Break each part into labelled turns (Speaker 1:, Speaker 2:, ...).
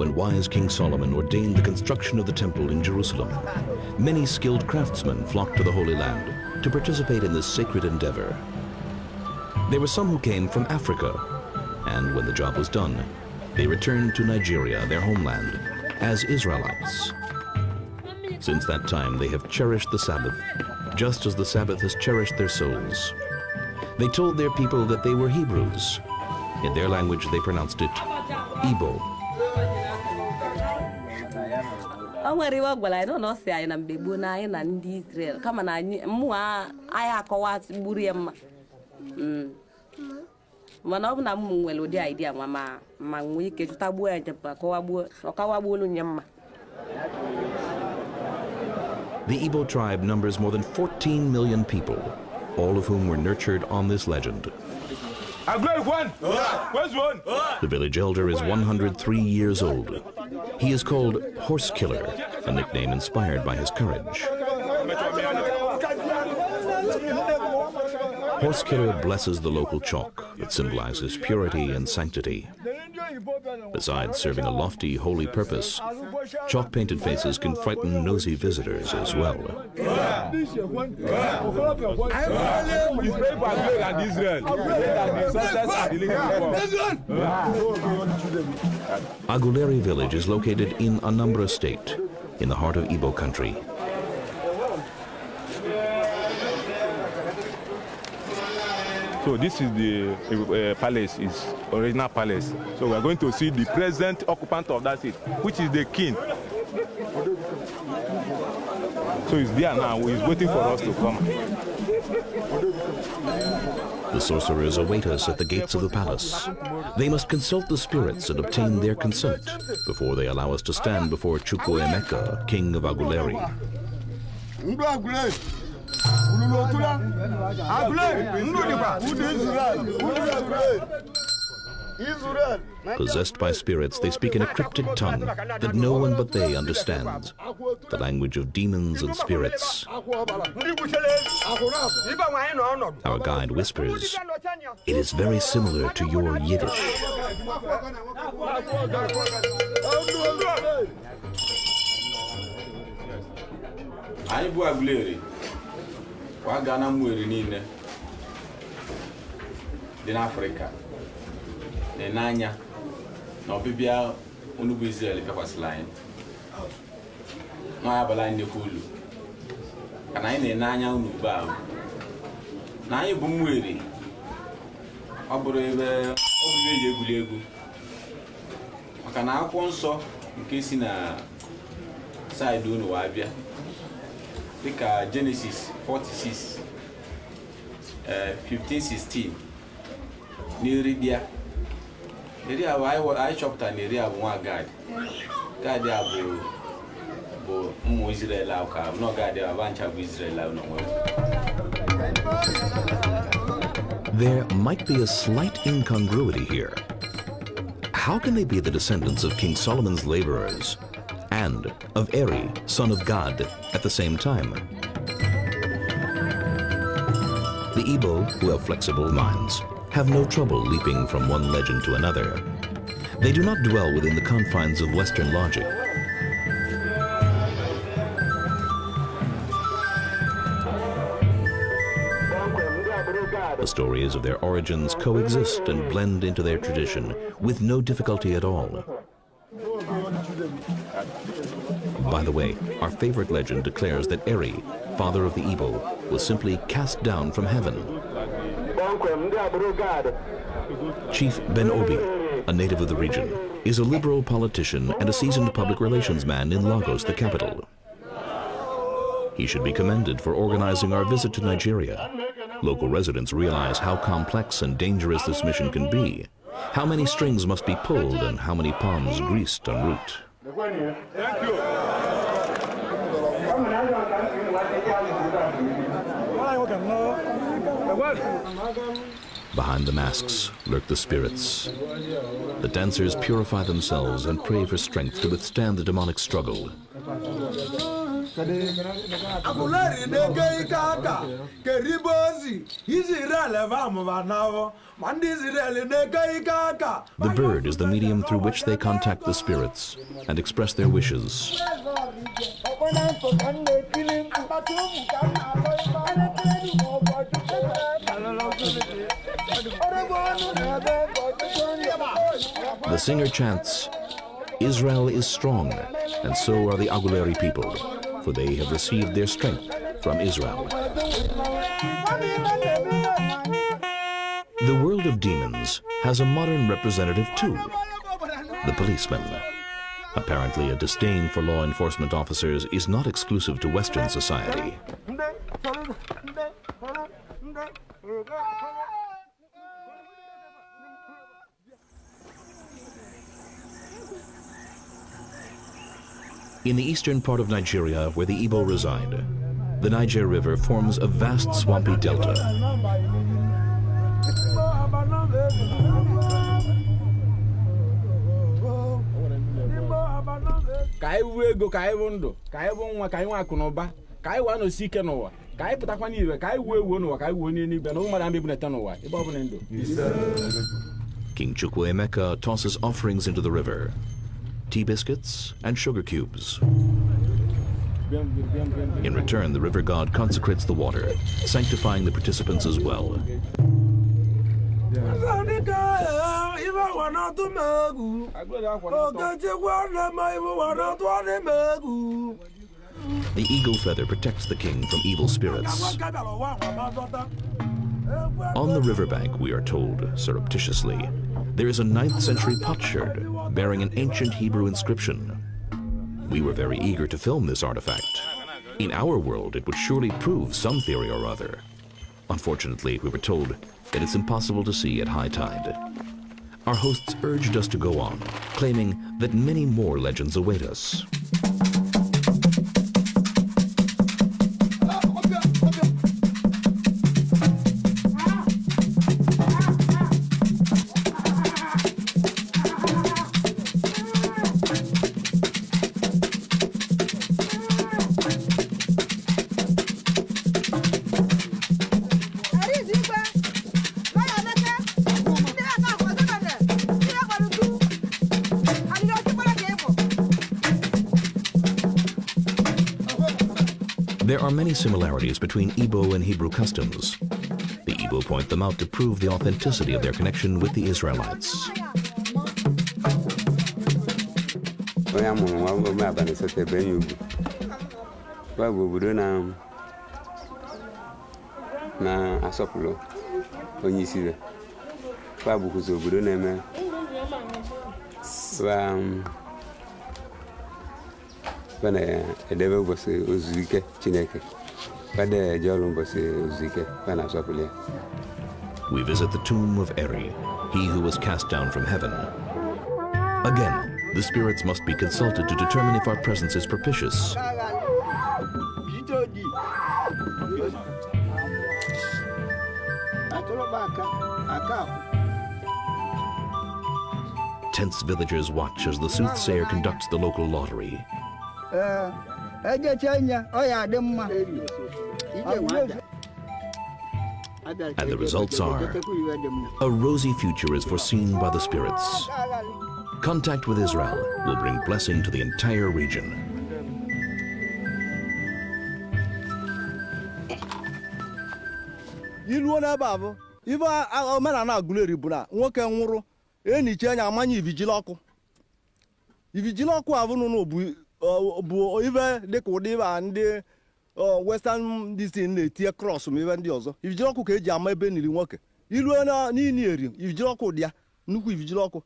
Speaker 1: when wise King Solomon ordained the construction of the temple in Jerusalem, many skilled craftsmen flocked to the Holy Land to participate in this sacred endeavor. There were some who came from Africa, and when the job was done, they returned to Nigeria, their homeland, as Israelites. Since that time, they have cherished the Sabbath, just as the Sabbath has cherished their souls. They told their people that they were Hebrews. In their language, they pronounced it Igbo. The Igbo tribe numbers more than 14 million people, all of whom were nurtured on this legend. The village elder is 103 years old. He is called Horse Killer, a nickname inspired by his courage. Horse Killer blesses the local chalk that symbolizes purity and sanctity. Besides serving a lofty, holy purpose, chalk-painted faces can frighten nosy visitors as well. Aguleri village is located in Anambra State, in the heart of Igbo country.
Speaker 2: So this is the palace, is original palace. So we are going to see the present occupant of that seat, which is the king. So he's there now, he's waiting for us to come.
Speaker 1: The sorcerers await us at the gates of the palace. They must consult the spirits and obtain their consent before they allow us to stand before Chukwuemeka, king of Aguleri. Possessed by spirits, they speak in a cryptic tongue that no one but they understands, the language of demons and spirits. Our guide whispers, "It is very similar to your Yiddish."
Speaker 3: Wagana mwere nine din Africa ne nanya na obibia onubu Israel pepas line na abala ne kulu kana ne nanya onubu a na anyị bụ mwere oburu ebe egwuregwu maka na akwụkwọ nsọ nke si na side unu wa abịa dịka Genesis 46 15-16 n'Iridia area I chọpụta n'area bụ nwa Gad a bụ ụmụ Israel aka no Gad abancha bụ Israel n'onwe.
Speaker 1: There might be a slight incongruity here. How can they be the descendants of King Solomon's laborers and of Eri, son of God, at the same time? The Igbo, who have flexible minds, have no trouble leaping from one legend to another. They do not dwell within the confines of Western logic. The stories of their origins coexist and blend into their tradition with no difficulty at all. By the way, our favorite legend declares that Eri, father of the Igbo, was simply cast down from heaven. Chief Ben Obi, a native of the region, is a liberal politician and a seasoned public relations man in Lagos, the capital. He should be commended for organizing our visit to Nigeria. Local residents realize how complex and dangerous this mission can be, how many strings must be pulled and how many palms greased en route.
Speaker 2: Thank you.
Speaker 1: Behind the masks lurk the spirits. The dancers purify themselves and pray for strength to withstand the demonic struggle.
Speaker 4: Aguleri nege ikaka keribozi Israel vamo vanavo mandi Israel nege ikaka.
Speaker 1: The bird is the medium through which they contact the spirits and express their wishes. The singer chants, "Israel is strong, and so are the Aguleri people, for they have received their strength from Israel." The world of demons has a modern representative too, the policeman. Apparently, a disdain for law enforcement officers is not exclusive to Western society. In the eastern part of Nigeria, where the Igbo reside, the Niger River forms a vast swampy delta. King Chukwuemeka tosses offerings into the river, tea biscuits and sugar cubes. In return, the river god consecrates the water, sanctifying the participants as well. The eagle feather protects the king from evil spirits. On the riverbank, we are told, surreptitiously, there is a 9th century potsherd bearing an ancient Hebrew inscription. We were very eager to film this artifact. In our world, it would surely prove some theory or other. Unfortunately, we were told that it's impossible to see at high tide. Our hosts urged us to go on, claiming that many more legends await us. There are many similarities between Igbo and Hebrew customs. The Igbo point them out to prove the authenticity of their connection with the Israelites. We visit the tomb of Eri, he who was cast down from heaven. Again, the spirits must be consulted to determine if our presence is propitious. Tense villagers watch as the soothsayer conducts the local lottery. And the results are, a rosy future is foreseen by the spirits. Contact with Israel will bring blessing to the entire region.
Speaker 4: Western this in the tear cross from even the other. If you look at Jama Benny Walker, you learn any near you. If you look at ya, Nuku, if you look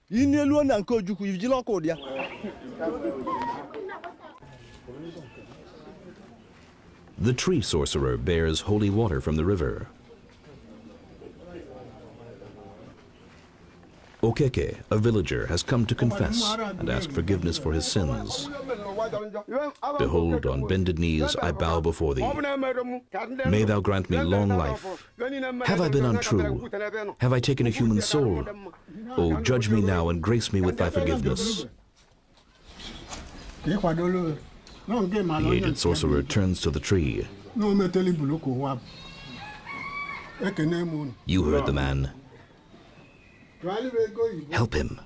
Speaker 4: in the Luan and Kojuku, if you look at ya.
Speaker 1: The tree sorcerer bears holy water from the river. Okeke, a villager, has come to confess and ask forgiveness for his sins. Behold, on bended knees I bow before thee. May thou grant me long life. Have I been untrue? Have I taken a human soul? Oh, judge me now and grace me with thy forgiveness. The aged sorcerer turns to the tree. You heard the man. Help him.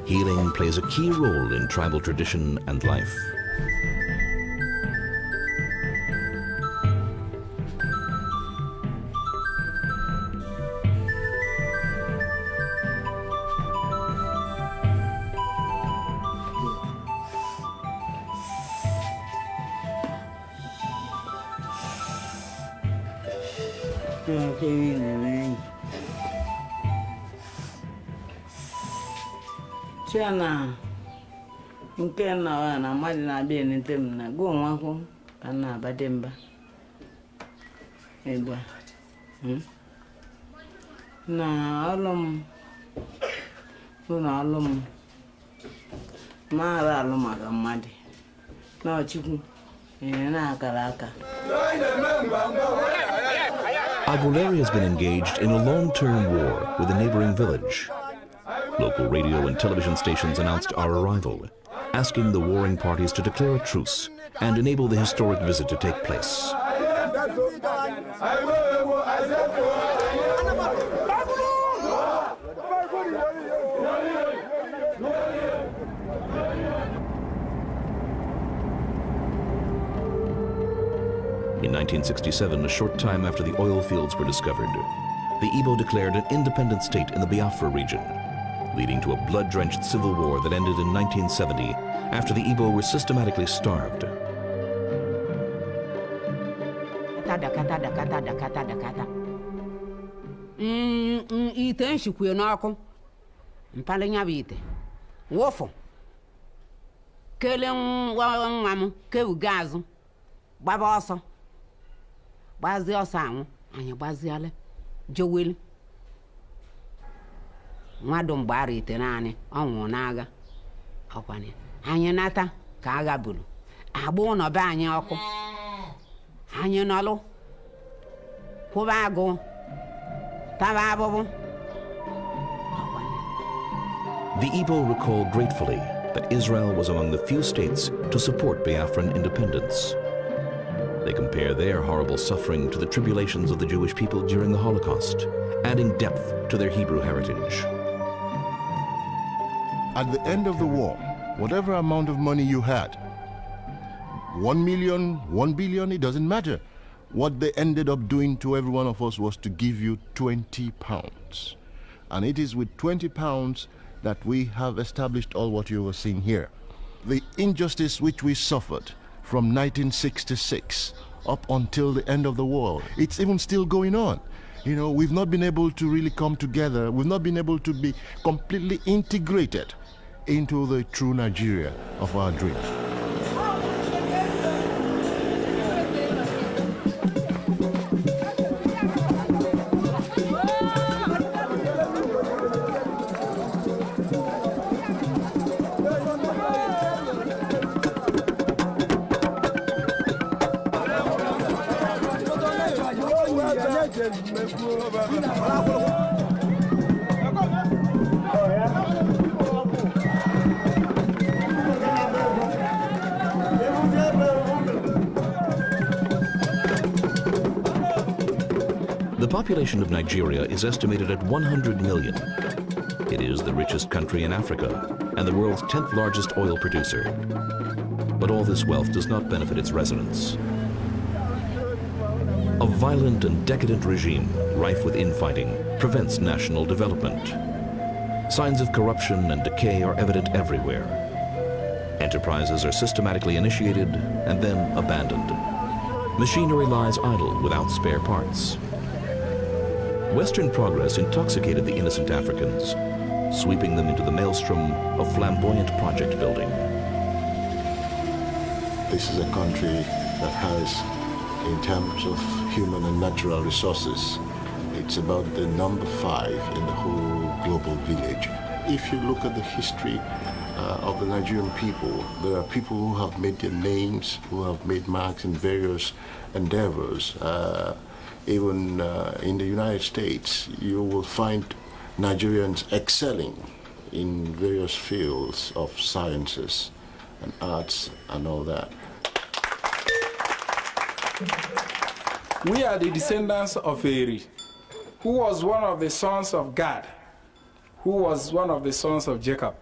Speaker 1: Healing plays a key role in tribal tradition and life.
Speaker 5: Chiana, nke na mmadụ na-abịa enete m na gụọ nwakwụ ka na-abade mba egbe na ọlụ m ụlọ ọlụ m maara alụ maka mmadụ na ọchịkwu na akara aka.
Speaker 1: Aguilera has been engaged in a long-term war with a neighboring village. Local radio and television stations announced our arrival, asking the warring parties to declare a truce and enable the historic visit to take place. In 1967, a short time after the oil fields were discovered, the Igbo declared an independent state in the Biafra region, leading to a blood-drenched civil war that ended in 1970 after the Igbo were systematically starved.
Speaker 6: Nwadum bari ite naanị ọnwụ n'agha ọkwanye anyị nata ka agha buru agba ụlọ be anyị ọkụ anyị nọlụ kwụba agụ taba abụbụ.
Speaker 1: The Igbo recall gratefully that Israel was among the few states to support Biafran independence. They compare their horrible suffering to the tribulations of the Jewish people during the Holocaust, adding depth to their Hebrew heritage.
Speaker 7: At the end of the war, whatever amount of money you had, 1 million, 1 billion, it doesn't matter. What they ended up doing to every one of us was to give you 20 pounds. And it is with 20 pounds that we have established all what you were seeing here. The injustice which we suffered from 1966 up until the end of the war, it's even still going on. You know, we've not been able to really come together. We've not been able to be completely integrated into the true Nigeria of our dreams.
Speaker 1: The population of Nigeria is estimated at 100 million. It is the richest country in Africa and the world's 10th largest oil producer. But all this wealth does not benefit its residents. A violent and decadent regime, rife with infighting, prevents national development. Signs of corruption and decay are evident everywhere. Enterprises are systematically initiated and then abandoned. Machinery lies idle without spare parts. Western progress intoxicated the innocent Africans, sweeping them into the maelstrom of flamboyant project building.
Speaker 8: This is a country that has, in terms of human and natural resources, it's about the number 5 in the whole global village. If you look at the history of the Nigerian people, there are people who have made their names, who have made marks in various endeavors. Even in the United States, you will find Nigerians excelling in various fields of sciences and arts and all that.
Speaker 9: We are the descendants of Eri, who was one of the sons of Gad, who was one of the sons of Jacob.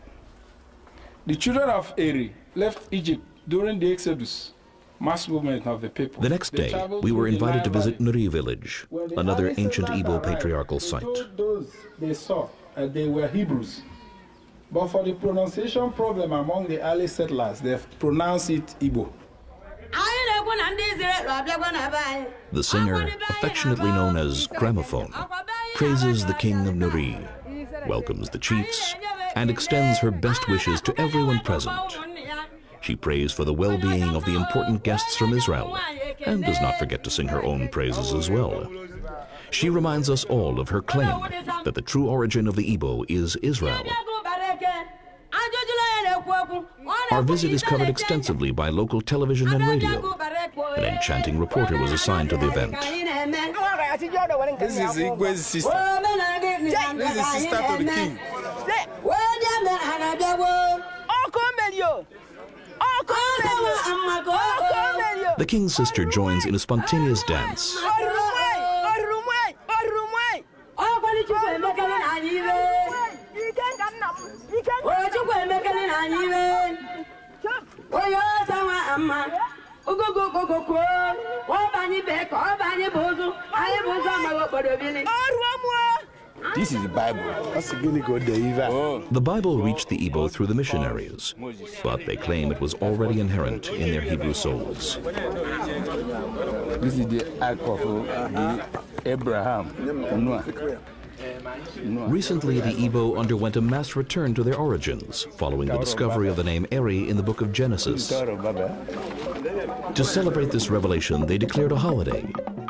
Speaker 9: The children of Eri left Egypt during the Exodus, mass movement of the people.
Speaker 1: The next day, we were invited to visit Nuri village, another ancient Igbo patriarchal site.
Speaker 9: Those they saw, they were Hebrews. But for the pronunciation problem among the early settlers, they pronounced it Igbo.
Speaker 1: The singer, affectionately known as Gramophone, praises the king of Nuri, welcomes the chiefs, and extends her best wishes to everyone present. She prays for the well-being of the important guests from Israel, and does not forget to sing her own praises as well. She reminds us all of her claim that the true origin of the Igbo is Israel. Our visit is covered extensively by local television and radio. An enchanting reporter was assigned to the event.
Speaker 9: This is Igwe's sister. This is sister to the king.
Speaker 1: The king's sister joins in a spontaneous dance.
Speaker 9: This is the Bible.
Speaker 1: The Bible reached the Igbo through the missionaries, but they claim it was already inherent in their Hebrew souls.
Speaker 9: This is the ark of Abraham, Noah.
Speaker 1: Recently, the Igbo underwent a mass return to their origins, following the discovery of the name Eri in the book of Genesis. To celebrate this revelation, they declared a holiday,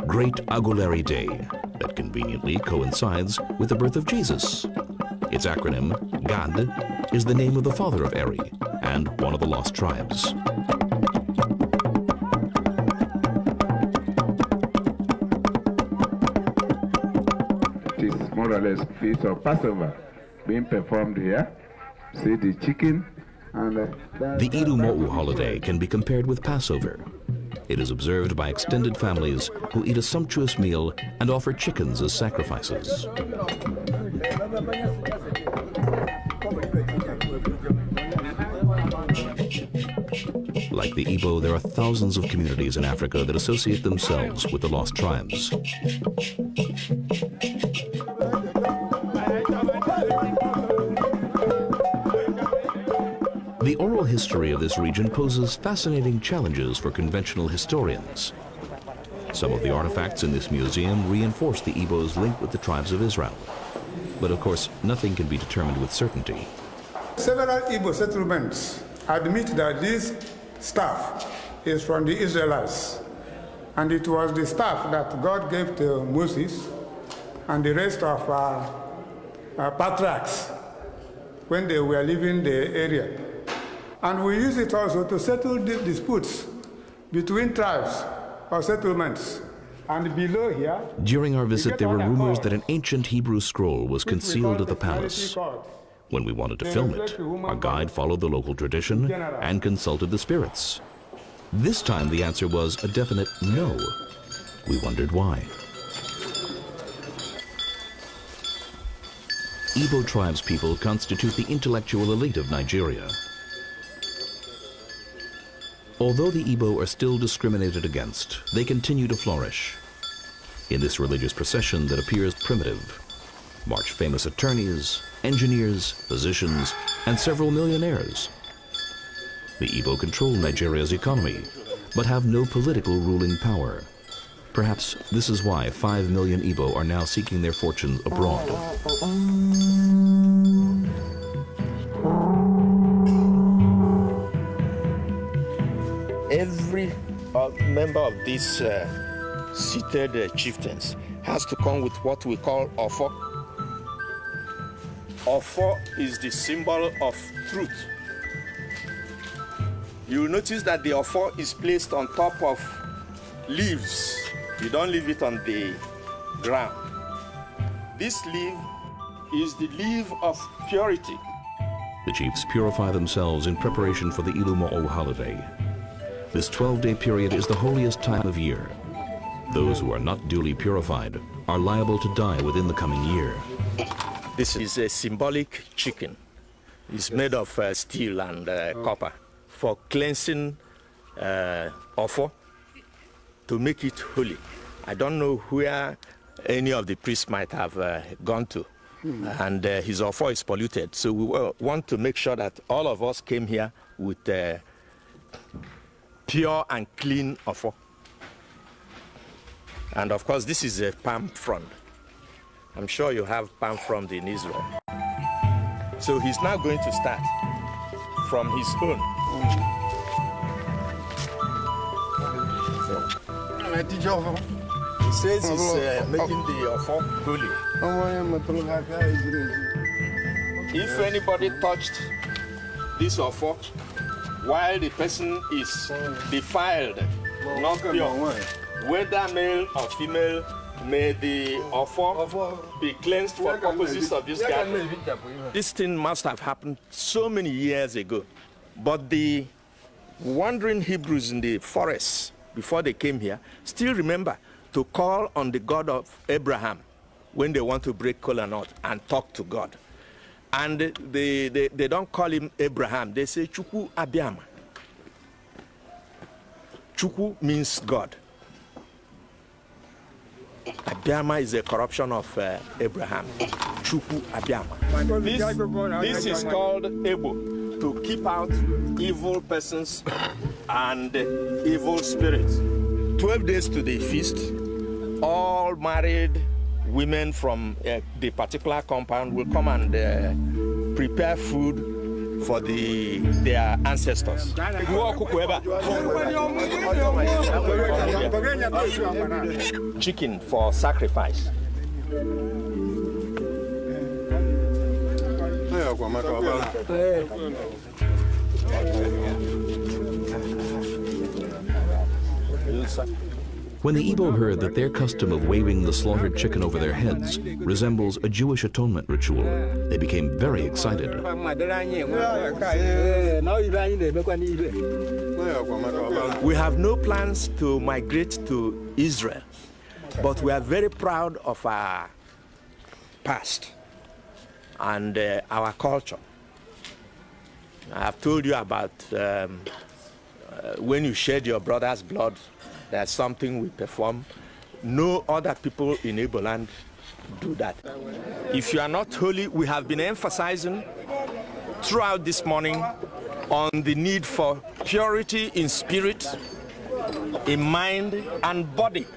Speaker 1: Great Aguleri Day, that conveniently coincides with the birth of Jesus. Its acronym, Gad, is the name of the father of Eri and one of the lost tribes.
Speaker 10: It is more or less feast of Passover being performed here. See the chicken and
Speaker 1: the Idu Mo'u holiday can be compared with Passover. It is observed by extended families who eat a sumptuous meal and offer chickens as sacrifices. Like the Igbo, there are thousands of communities in Africa that associate themselves with the lost tribes. The oral history of this region poses fascinating challenges for conventional historians. Some of the artifacts in this museum reinforce the Igbo's link with the tribes of Israel. But of course, nothing can be determined with certainty.
Speaker 11: Several Igbo settlements admit that this staff is from the Israelites, and it was the staff that God gave to Moses and the rest of patriarchs when they were leaving the area. And we use it also to settle disputes between tribes or settlements. And below here,
Speaker 1: during our visit, there were rumors that an ancient Hebrew scroll was concealed at the palace. When we wanted to film it, our guide followed the local tradition and consulted the spirits. This time the answer was a definite no. We wondered why. Igbo tribespeople constitute the intellectual elite of Nigeria. Although the Igbo are still discriminated against, they continue to flourish. In this religious procession that appears primitive, march famous attorneys, engineers, physicians, and several millionaires. The Igbo control Nigeria's economy, but have no political ruling power. Perhaps this is why 5 million Igbo are now seeking their fortunes abroad.
Speaker 12: Every member of these seated chieftains has to come with what we call ofo. Ofo is the symbol of truth. You will notice that the ofo is placed on top of leaves. You don't leave it on the ground. This leaf is the leaf of purity.
Speaker 1: The chiefs purify themselves in preparation for the Ilumo'o holiday. This 12-day period is the holiest time of year. Those who are not duly purified are liable to die within the coming year.
Speaker 12: This is a symbolic chicken. It's made of steel and copper for cleansing offo, to make it holy. I don't know where any of the priests might have gone to, and his offo is polluted. So we want to make sure that all of us came here with pure and clean offo. And of course, this is a palm frond. I'm sure you have palm frond in Israel. So he's now going to start from his own. He says he's making the offo holy. If anybody touched this offo while the person is defiled, not pure, whether male or female, may the offo be cleansed for purposes of this garden. This thing must have happened so many years ago. But the wandering Hebrews in the forests, before they came here, still remember to call on the God of Abraham when they want to break kola nut and talk to God. And they don't call him Abraham, they say Chukwu Abiama. Chukwu means God. Abiama is a corruption of Abraham. Chukwu Abiama. This is called Ebo, to keep out evil persons and evil spirits. 12 days to the feast, all married women from the particular compound will come and prepare food for their ancestors. Chicken for sacrifice.
Speaker 1: When the Igbo heard that their custom of waving the slaughtered chicken over their heads resembles a Jewish atonement ritual, they became very excited.
Speaker 12: We have no plans to migrate to Israel, but we are very proud of our past and our culture. I have told you about when you shed your brother's blood, there's something we perform. No other people in Igbo land do that. If you are not holy, we have been emphasizing throughout this morning on the need for purity in spirit, in mind, and body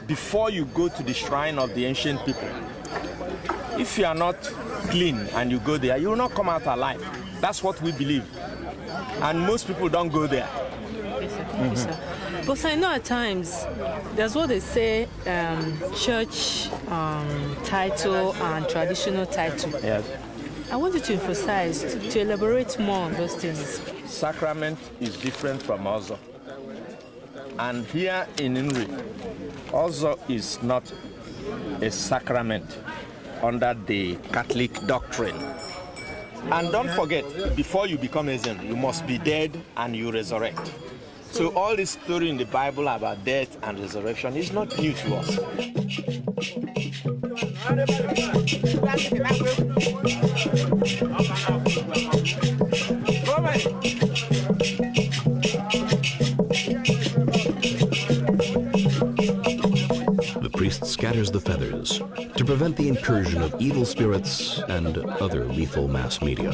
Speaker 12: before you go to the shrine of the ancient people. If you are not clean and you go there, you will not come out alive. That's what we believe. And most people don't go there.
Speaker 13: Yes, sir. But I know at times, there's what they say, church title and traditional title.
Speaker 12: Yes.
Speaker 13: I wanted to emphasize, to elaborate more on those things.
Speaker 12: Sacrament is different from Ozo. And here in Inri, Ozo is not a sacrament under the Catholic doctrine. And don't forget, before you become Ezen, you must be dead and you resurrect. So all this story in the Bible about death and resurrection is not new to us.
Speaker 1: The priest scatters the feathers to prevent the incursion of evil spirits and other lethal mass media.